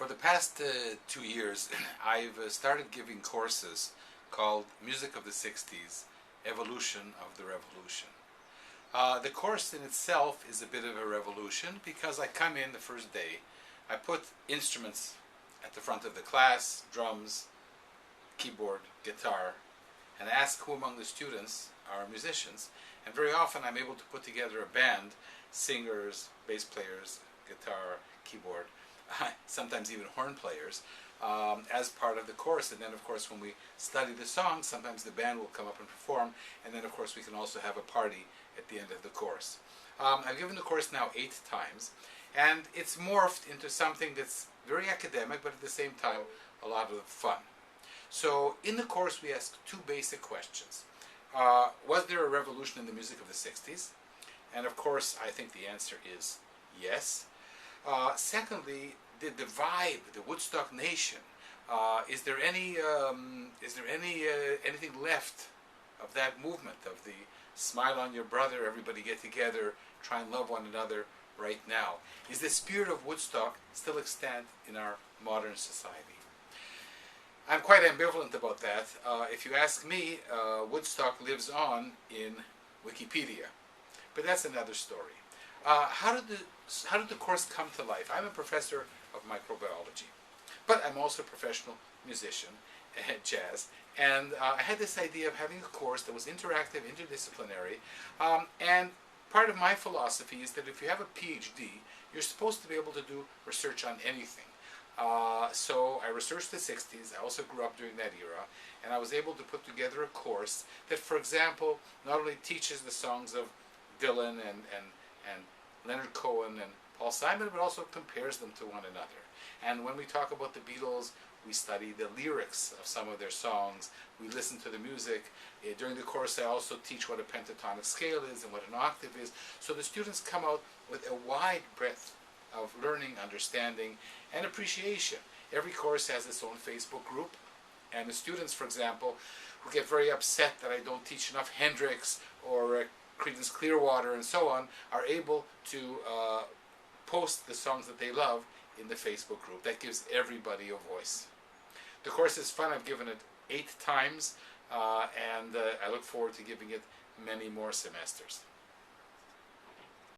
For the past 2 years, I've started giving courses called Music of the 60s, Evolution of the Revolution. The course in itself is a bit of a revolution because I come in the first day, I put instruments at the front of the class, drums, keyboard, guitar, and ask who among the students are musicians. And very often I'm able to put together a band, singers, bass players, guitar, keyboard, sometimes even horn players, as part of the course. And then of course when we study the songs, sometimes the band will come up and perform, and then of course we can also have a party at the end of the course. I've given the course now 8 times, and it's morphed into something that's very academic, but at the same time a lot of fun. So in the course we ask 2 basic questions. Was there a revolution in the music of the 60s? And of course I think the answer is yes. Secondly, did the vibe, the Woodstock nation, is there anything left of that movement, of the smile on your brother, everybody get together, try and love one another right now? Is the spirit of Woodstock still extant in our modern society? I'm quite ambivalent about that. If you ask me, Woodstock lives on in Wikipedia, but that's another story. How did the course come to life? I'm a professor of microbiology, but I'm also a professional musician at jazz, and I had this idea of having a course that was interactive, interdisciplinary, and part of my philosophy is that if you have a PhD, you're supposed to be able to do research on anything. So I researched the 60s, I also grew up during that era, and I was able to put together a course that, for example, not only teaches the songs of Dylan and Leonard Cohen and Paul Simon, but also compares them to one another. And when we talk about the Beatles, we study the lyrics of some of their songs, we listen to the music. During the course I also teach what a pentatonic scale is and what an octave is, so the students come out with a wide breadth of learning, understanding, and appreciation. Every course has its own Facebook group, and the students, for example, who get very upset that I don't teach enough Hendrix or Creedence Clearwater and so on, are able to post the songs that they love in the Facebook group. That gives everybody a voice. The course is fun. I've given it 8 times, and I look forward to giving it many more semesters.